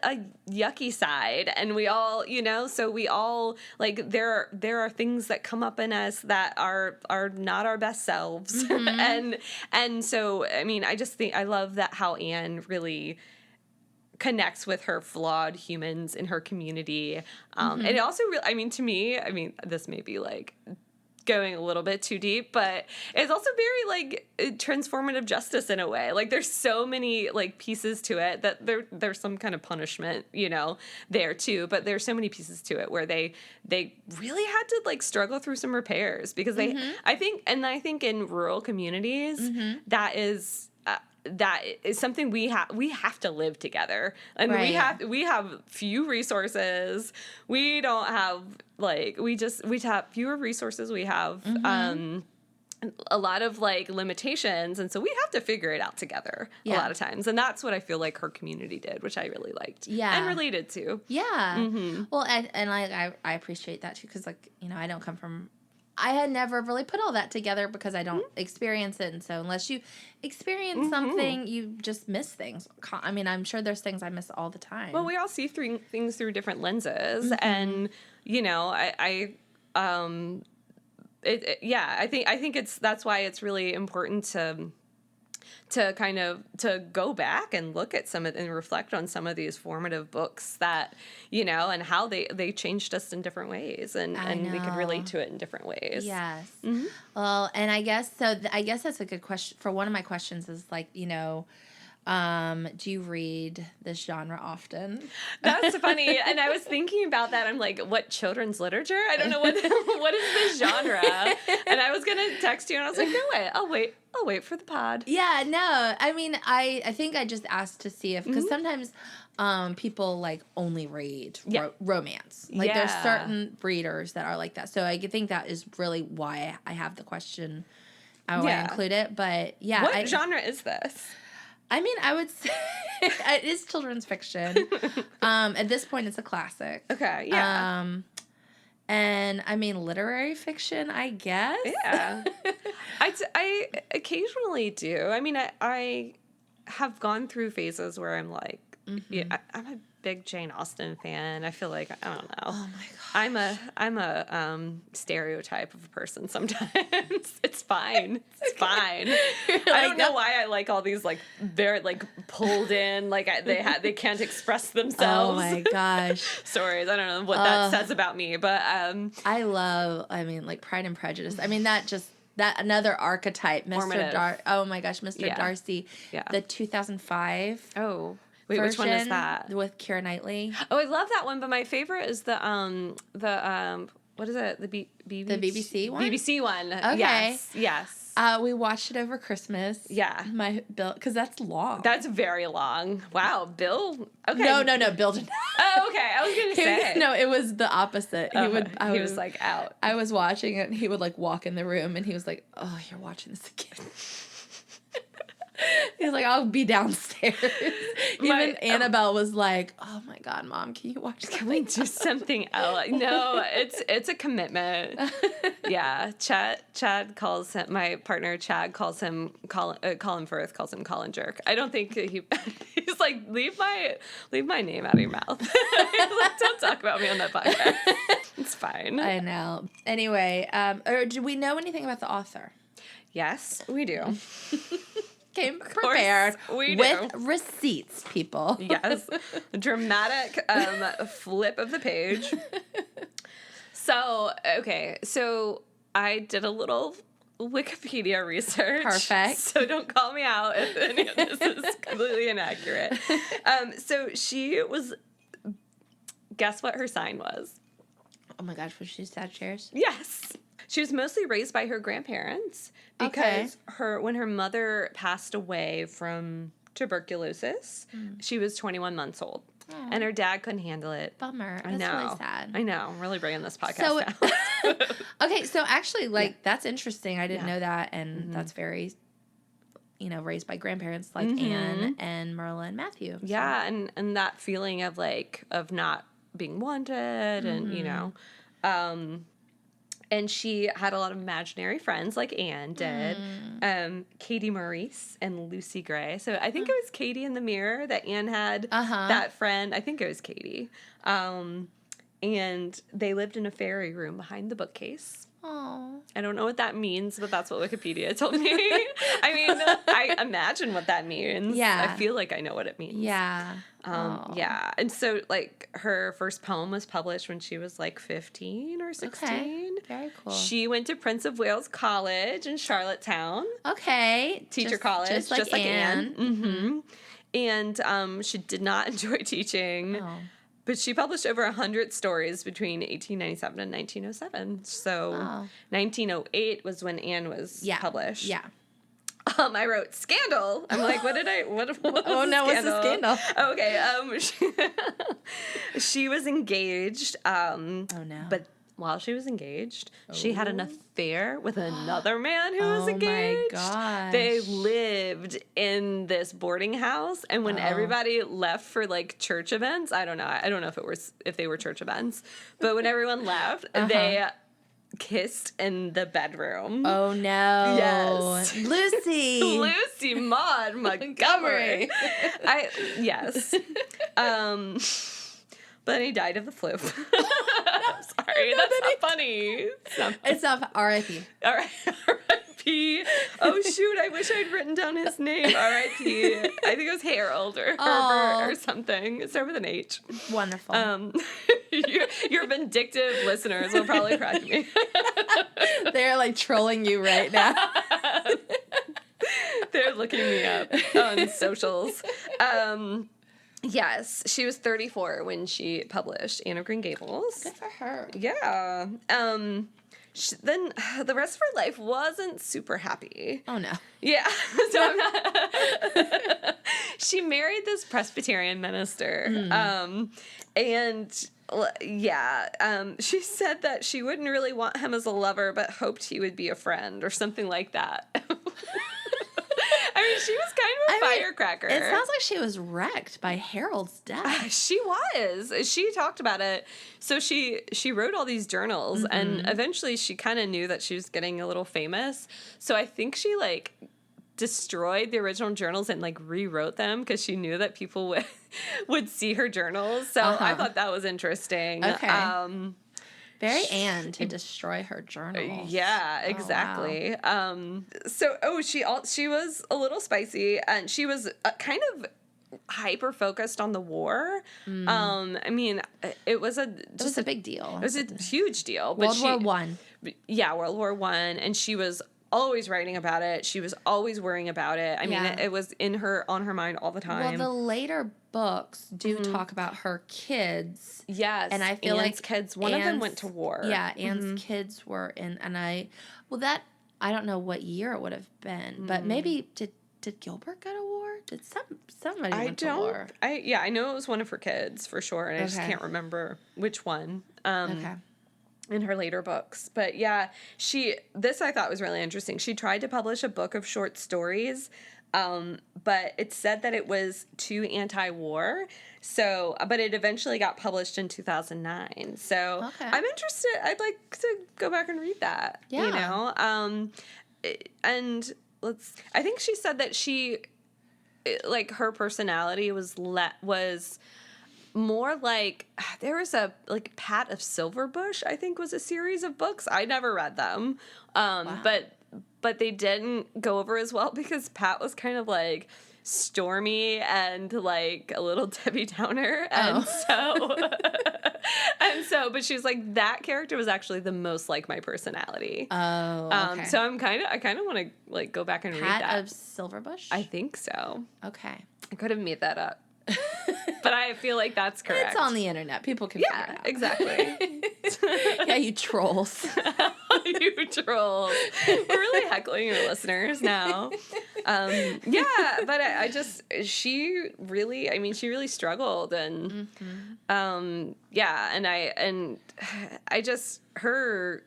yucky side, and we all, so we all, like, there are things that come up in us that are not our best selves. and so, I mean, I love that how Anne really connects with her flawed humans in her community. And it also to me, this may be like going a little bit too deep, but it's also very like transformative justice in a way. Like, there's so many like pieces to it that there's some kind of punishment, there too, but there's so many pieces to it where they really had to like struggle through some repairs, because I think in rural communities, that is something we have to live together, and we have few resources. We don't have like, we have fewer resources. We have a lot of like limitations, and so we have to figure it out together a lot of times. And that's what I feel like her community did, which I really liked and related to. Well, and I appreciate that too, because like, I had never really put all that together because I don't experience it. And so unless you experience something, you just miss things. I mean, I'm sure there's things I miss all the time. Well, we all see things through different lenses. And, I think that's why it's really important to kind of to go back and look at and reflect on some of these formative books that, and how they changed us in different ways, and we could relate to it in different ways. Yes. Well, and I guess that's a good question. For one of my questions is like, do you read this genre often? That's funny. And I was thinking about that. I'm like, what children's literature? I don't know what is this genre. And I was gonna text you, and I was like, no way. I'll wait for the pod. Yeah, no. I mean, I think I just asked to see if, because sometimes people like only read romance. Like there's certain readers that are like that. So I think that is really why I have the question. I want to include it. But yeah. What genre is this? I mean, I would say it is children's fiction. At this point, it's a classic. Okay, yeah. And I mean, literary fiction, I guess. Yeah. I occasionally do. I mean, I have gone through phases where I'm like, I'm a big Jane Austen fan. I feel like, I don't know. Oh my gosh. I'm a stereotype of a person sometimes. It's fine. It's fine. I don't know why I like all these like very like pulled in, like they can't express themselves. Oh my gosh. Stories. I don't know what that says about me, but I love, like Pride and Prejudice. I mean, that another archetype, Mr. Oh my gosh, Mr. Darcy. Yeah. The 2005. Oh. Wait, which one is that? With Keira Knightley. Oh, I love that one, but my favorite is the what is it? The BBC one? BBC one. Okay. Yes. We watched it over Christmas. Yeah. Bill, because that's long. That's very long. Wow, Bill. Okay. No, Bill did not. Oh, okay. I was gonna say. No, it was the opposite. He was like out. I was watching it, and he would like walk in the room, and he was like, "Oh, you're watching this again." He's like, I'll be downstairs. Even Annabelle was like, oh my God, Mom, can you watch something? Can we do something else? No, it's a commitment. Yeah. Chad calls him, my partner Chad calls him Colin Firth calls him Colin Jerk. I don't think he's like, leave my name out of your mouth. He's like, don't talk about me on that podcast. It's fine. I know. Anyway, or do we know anything about the author? Yes, we do. Came prepared with receipts, people. Yes. Dramatic flip of the page. So I did a little Wikipedia research. Perfect. So don't call me out if any of this is completely inaccurate. So she was, guess what her sign was? Oh my gosh, was she Sagittarius? Yes. She was mostly raised by her grandparents because when her mother passed away from tuberculosis, she was 21 months old. Aww. And her dad couldn't handle it. Bummer. That's really sad. I know. I'm really bringing this podcast down. Okay, so actually, that's interesting. I didn't know that, and that's very, raised by grandparents like Anne and Marilla and Matthew. So. Yeah, and that feeling of not being wanted, and and she had a lot of imaginary friends like Anne did. Katie Maurice and Lucy Gray. So I think it was Katie in the mirror that Anne had that friend. I think it was Katie. And they lived in a fairy room behind the bookcase. Aww. I don't know what that means, but that's what Wikipedia told me. I mean, I imagine what that means. Yeah. I feel like I know what it means. Yeah. Yeah. And so, her first poem was published when she was, 15 or 16. Okay. Very cool. She went to Prince of Wales College in Charlottetown. Okay. Teacher college. Just like Anne. Mm-hmm. And she did not enjoy teaching. Oh. But she published over 100 stories between 1897 and 1907. So 1908 was when Anne was published. Yeah. I wrote scandal. I'm like, what was oh no, what's the scandal? Okay. She was engaged. Oh no. But while she was engaged, she had an affair with another man who was engaged. Oh my gosh. They lived in this boarding house, and when everybody left for church events, I don't know if they were church events, but when everyone left, they kissed in the bedroom. Oh no. Yes. Lucy Maud Montgomery. Yes. But then he died of the flu. I'm sorry, that's not funny. It's not R.I.P. All right, R.I.P. Oh shoot, I wish I'd written down his name. R.I.P. I think it was Harold or Herbert or something. It started with an H. Wonderful. Your vindictive listeners will probably correct me. They're trolling you right now. They're looking me up on socials. Yes, she was 34 when she published Anne of Green Gables. Good for her. Yeah. Then the rest of her life wasn't super happy. Oh, no. Yeah. So she married this Presbyterian minister. She said that she wouldn't really want him as a lover, but hoped he would be a friend or something like that. I mean, she was kind of a firecracker. It sounds like she was wrecked by Harold's death. She was. She talked about it. So she wrote all these journals, and eventually she kind of knew that she was getting a little famous. So I think she destroyed the original journals and rewrote them because she knew that people would see her journals. So I thought that was interesting. Okay. Very Anne to destroy her journal. Yeah, exactly. Oh, wow. She was a little spicy, and she was kind of hyper focused on the war. I mean, it was a big deal. It was a huge deal. World War One. Yeah, World War I, and she was always writing about it. She was always worrying about it. I mean, it was on her mind all the time. Well, the later books do talk about her kids. Yes. And I feel Anne's kids, one of them went to war. Yeah, Anne's kids were in, and I don't know what year it would have been, but maybe, did Gilbert go to war? Did somebody went to war? I know it was one of her kids for sure, and I just can't remember which one. In her later books. But yeah, this I thought was really interesting. She tried to publish a book of short stories, But it said that it was too anti-war. So, but it eventually got published in 2009. So I'm interested. I'd like to go back and read that. Yeah. You know? And I think she said that like her personality was more like, there was a, like, Pat of Silverbush, I think, was a series of books. I never read them. But they didn't go over as well because Pat was kind of, like, stormy and, like, a little Debbie Downer. And but she's like, that character was actually the most like my personality. Oh, okay. So I kind of want to, like, go back and read that. Pat of Silverbush? I think so. Okay. I could have made that up. But I feel like that's correct. It's on the internet. People can figure it out. Exactly. Yeah, you trolls. You trolls. We're really heckling your listeners now. Yeah, but she really struggled, and her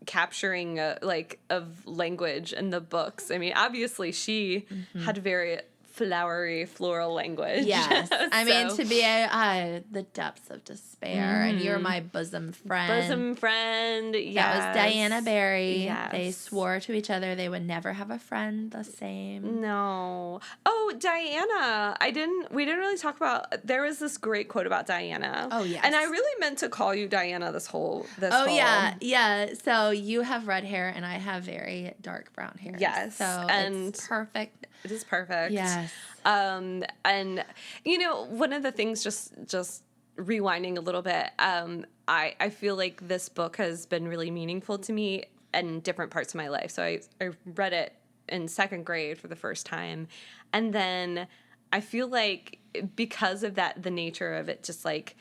capturing of language in the books. I mean, obviously she had very flowery floral language. Yes. I mean, to be the depths of despair, and you're my bosom friend. Bosom friend, yes. That was Diana Barry. Yes. They swore to each other they would never have a friend the same. No. Oh, Diana. We didn't really talk about, there was this great quote about Diana. Oh, yes. And I really meant to call you Diana this whole. Yeah. Yeah. So you have red hair and I have very dark brown hair. Yes. So and it's perfect. It is perfect. Yes. And you know, one of the things, just rewinding a little bit, I feel like this book has been really meaningful to me in different parts of my life. So I read it in second grade for the first time, and then I feel like because of that, the nature of it, just like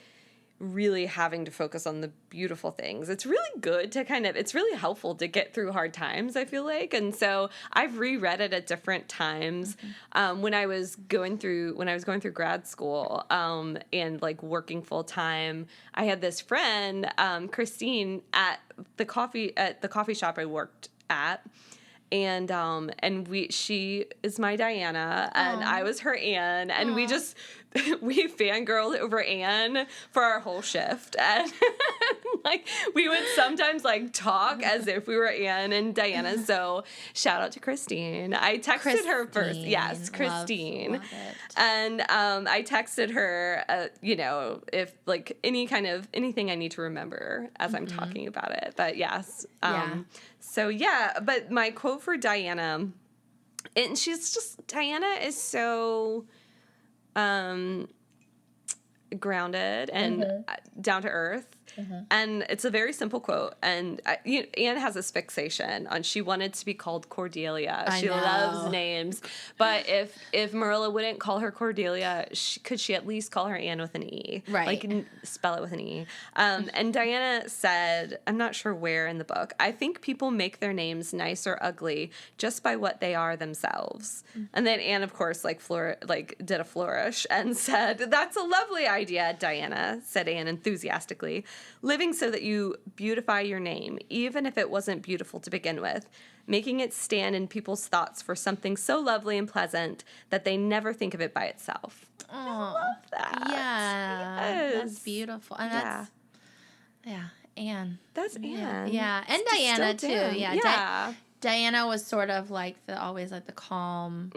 really having to focus on the beautiful things, it's really good to it's really helpful to get through hard times, I feel like. And so I've reread it at different times. When I was going through grad school, and like working full time, I had this friend, Christine, at the coffee shop I worked at. And she is my Diana, and I was her Anne, and we fangirled over Anne for our whole shift, and like we would sometimes like talk as if we were Anne and Diana. So shout out to Christine. I texted her first, yes, Christine, love it. And I texted her, you know, if like anything I need to remember as I'm talking about it. But yes, So yeah, but my quote for Diana, and Diana is so grounded and down to earth. And it's a very simple quote. And Anne has this fixation on she wanted to be called Cordelia. She loves names. But if Marilla wouldn't call her Cordelia, could she at least call her Anne with an E? Right. Like spell it with an E. And Diana said, I'm not sure where in the book, I think people make their names nice or ugly just by what they are themselves. And then Anne, of course, did a flourish and said, that's a lovely idea, Diana, said Anne enthusiastically. Living so that you beautify your name, even if it wasn't beautiful to begin with, making it stand in people's thoughts for something so lovely and pleasant that they never think of it by itself. Oh, I love that. Yeah, yes. That's beautiful. And Anne. That's Anne. Yeah, and Diana too. Yeah. Diana was sort of like always the calm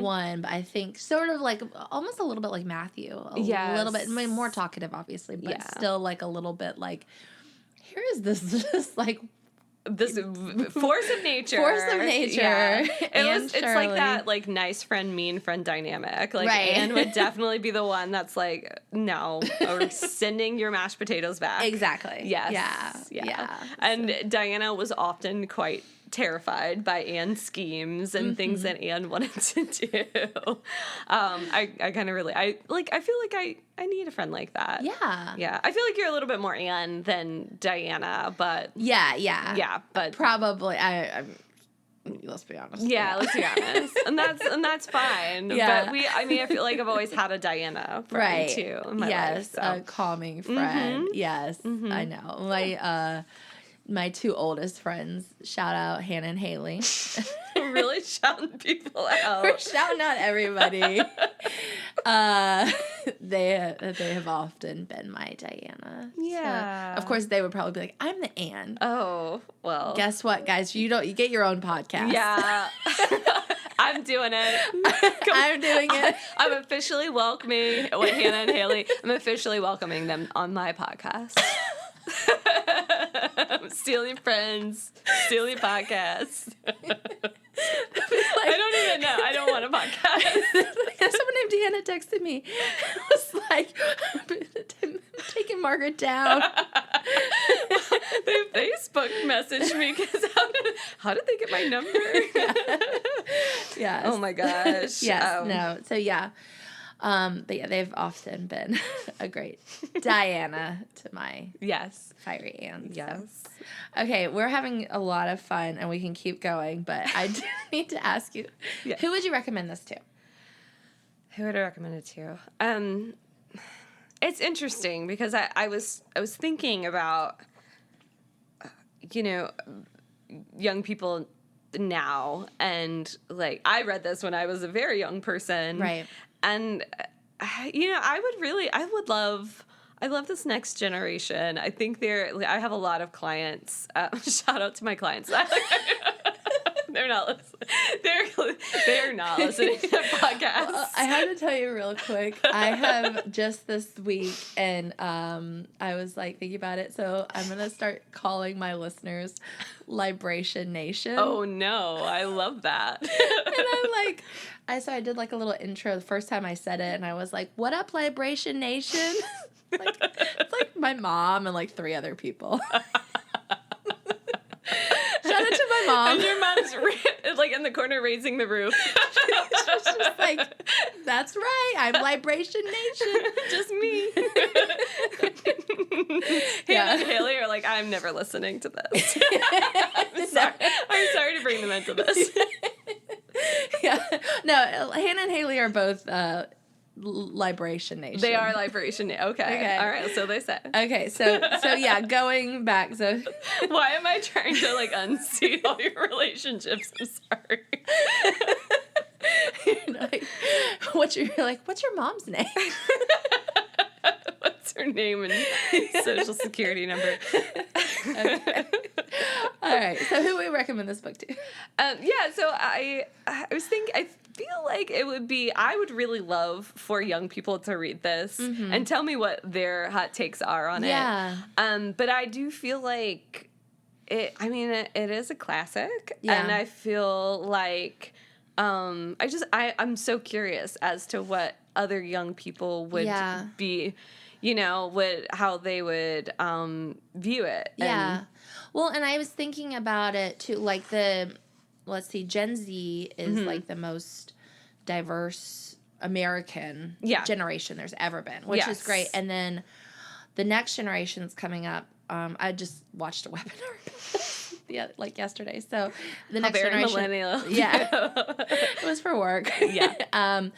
one, but I think sort of like almost a little bit like Matthew. A little bit, I mean, more talkative, obviously, but still like a little bit like, here is this just like this force of nature. Yeah. It's like that like nice friend, mean friend dynamic. Like Anne would definitely be the one that's like, no, or sending your mashed potatoes back. Exactly. Yes. Yeah. And Diana was often quite terrified by Anne's schemes and things that Anne wanted to do. I kind of really, I feel like I need a friend like that. Yeah. Yeah. I feel like you're a little bit more Anne than Diana, but. Yeah, but. Probably, let's be honest. Yeah, let's be honest. And that's fine. Yeah. But I feel like I've always had a Diana friend too in my life. So. A calming friend. Yes, I know. My two oldest friends, shout out Hannah and Haley. really shouting people out. We're shouting out everybody. They have often been my Diana. Yeah. So, of course, they would probably be like, I'm the Anne. Oh, well. Guess what, guys? You get your own podcast. Yeah. I'm doing it. I'm doing it. I'm officially welcoming Hannah and Haley. I'm officially welcoming them on my podcast. Stealing friends, stealing podcasts. I don't even know. I don't want a podcast. Someone named Deanna texted me. I was like, I'm taking Margaret down. They Facebook messaged me because how did they get my number? Yeah. Oh my gosh. Yes. No. So yeah. But yeah, they've often been a great Diana to my fiery Anne. Yes. So. Okay, we're having a lot of fun and we can keep going, but I do need to ask you, who would you recommend this to? Who would I recommend it to? It's interesting because I was thinking about, young people now, and like I read this when I was a very young person, right? And I love this next generation. I think I have a lot of clients. Shout out to my clients. They're not listening. They're not listening to podcasts. Well, I have to tell you real quick. I have just this week, and I was like thinking about it. So I'm gonna start calling my listeners Libration Nation. Oh no, I love that. And I'm like, I did like a little intro the first time I said it, and I was like, "What up, Libration Nation?" It's like my mom and like 3 other people. Shout out to my mom. And your mom's like in the corner raising the roof. She's just like, that's right, I'm Libration Nation. Just me. Hannah and Haley are like, I'm never listening to this. I'm sorry to bring them into this. Yeah. No, Hannah and Haley are both Libration Nation. They are Libration Nation. Okay. All right. So they say. Okay. So yeah, going back. So why am I trying to like unseat all your relationships? I'm sorry. What's your mom's name? What's her name and social security number? Okay. All right. So who would we recommend this book to? So I was thinking, I feel like I would really love for young people to read this and tell me what their hot takes are on it. But I do feel like it is a classic, and I feel like I'm so curious as to what other young people would be, how they would view it. Yeah. Well, and I was thinking about it too, like Gen Z is like the most diverse American generation there's ever been, which is great. And then the next generation's coming up. I just watched a webinar yesterday. So the next generation, millennial. Yeah, it was for work. Yeah.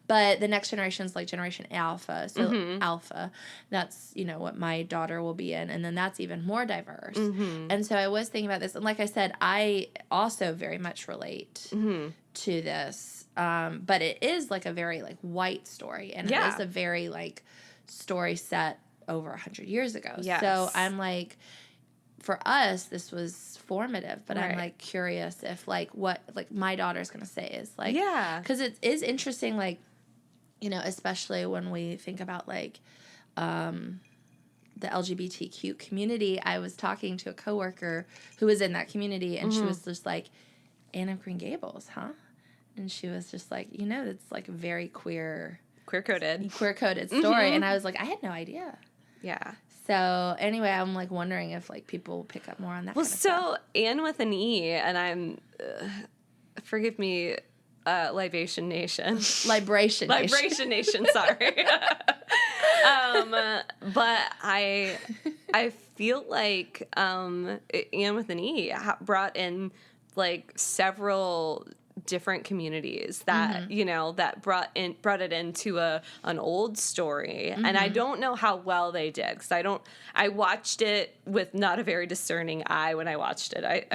But the next generation is like Generation Alpha. So Alpha, that's, what my daughter will be in. And then that's even more diverse. And so I was thinking about this. And like I said, I also very much relate to this. But it is like a very like white story. And it is a very like story set over 100 yees ago. Yes. So I'm like, for us, this was formative, but I'm like curious if like what like my daughter's going to say is like, because it is interesting, like, especially when we think about like the LGBTQ community. I was talking to a coworker who was in that community, and she was just like, Anne of Green Gables, huh? And she was just like, it's like a very queer-coded story. And I was like, I had no idea. Yeah. So anyway, I'm like wondering if like people will pick up more on that kind of stuff. Well, so Anne with an E, and I'm, forgive me, Libation Nation. Libration Nation, sorry. But I feel like Anne with an E brought in like several different communities that that brought it into an old story. And I don't know how well they did, because I watched it with not a very discerning eye when I watched it.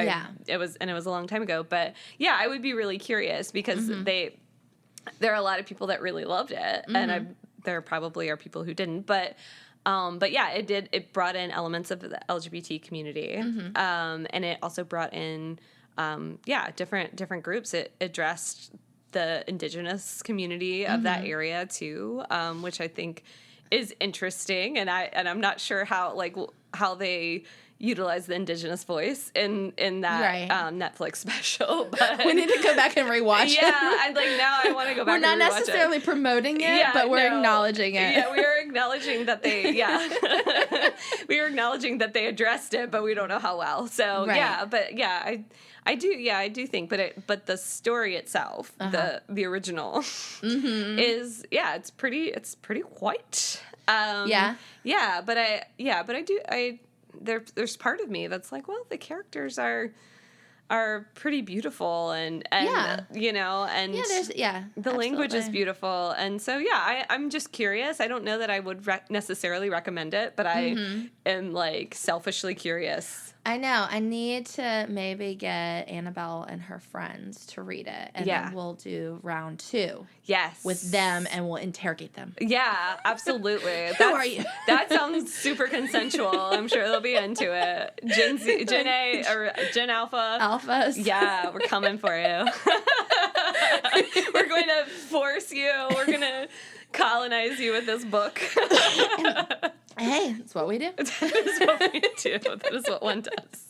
It was a long time ago, but yeah, I would be really curious, because there are a lot of people that really loved it, and there probably are people who didn't, but yeah, it brought in elements of the LGBT community, and it also brought in different groups. It addressed the indigenous community of that area too, which I think is interesting, and I'm not sure how they utilize the indigenous voice in that Netflix special. But we need to go back and rewatch it. Yeah, now I want to go back. We're not and rewatch necessarily promoting it, but we're acknowledging it. Yeah, we are acknowledging that they we are acknowledging that they addressed it, but we don't know how well. So I do think, but the story itself, the original, is it's pretty white. There's part of me that's like, well, the characters are pretty beautiful, and the language is beautiful, and so I'm just curious. I don't know that I would necessarily recommend it, but I am selfishly curious. I know. I need to maybe get Annabelle and her friends to read it, and then we'll do round 2. Yes. With them, and we'll interrogate them. Yeah, absolutely. Who are you? That sounds super consensual. I'm sure they'll be into it. Gen A, or Gen Alpha. Alphas. Yeah, we're coming for you. We're going to force you. We're going to colonize you with this book. Hey, that's what we do. That is what we do. That is what one does.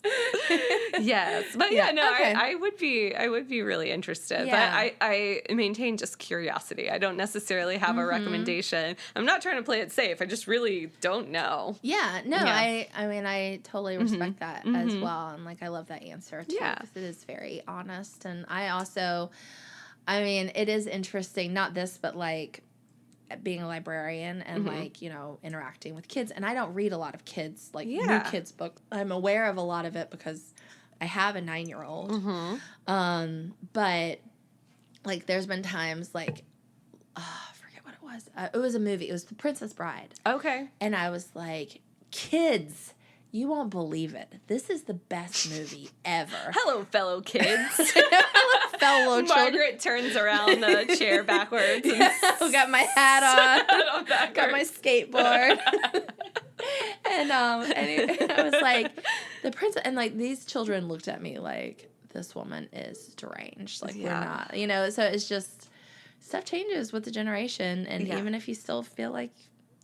Yes, but I would be really interested. Yeah. But I maintain just curiosity. I don't necessarily have a recommendation. I'm not trying to play it safe. I just really don't know. Yeah, no, I mean, I totally respect that as well, and I love that answer too, because it is very honest. And I also, it is interesting. Not this, but being a librarian and interacting with kids, and I don't read a lot of kids new kids books. I'm aware of a lot of it because I have a 9-year-old. But there's been times I forget what it was. It was a movie. It was The Princess Bride. Okay. And I was like, kids, you won't believe it. This is the best movie ever. Hello, fellow kids. Hello, fellow children. Margaret turns around the chair backwards. And got my hat on. Got my skateboard. and I was like, the princess, and these children looked at me like, this woman is deranged. We're not, so it's just, stuff changes with the generation. And even if you still feel like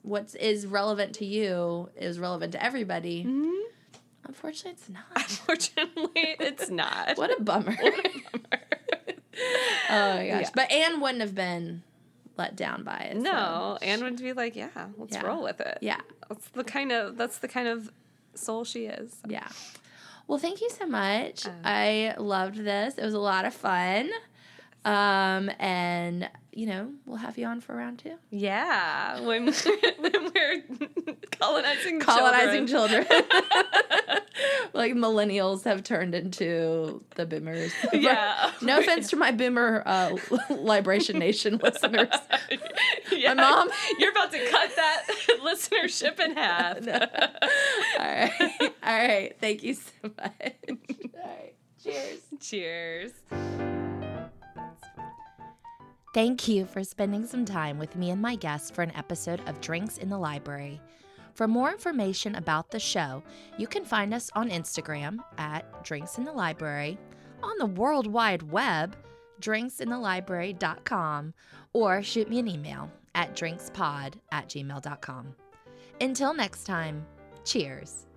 what is relevant to you is relevant to everybody. Unfortunately, it's not. Unfortunately, it's not. What a bummer. Oh my gosh. Yeah. But Anne wouldn't have been let down by it. No, so. Anne would be like, let's roll with it. Yeah. That's the kind of soul she is. So. Yeah. Well, thank you so much. I loved this. It was a lot of fun. And we'll have you on for round 2. Yeah, when we're colonizing children. Millennials have turned into the boomers. Yeah. No offense to my boomer Liberation Nation listeners. Yeah, my mom. You're about to cut that listenership in half. No. All right. Thank you so much. All right. Cheers. Thank you for spending some time with me and my guest for an episode of Drinks in the Library. For more information about the show, you can find us on Instagram at Drinks in the Library, on the World Wide Web, drinksinthelibrary.com, or shoot me an email at drinkspod@gmail.com. Until next time, cheers.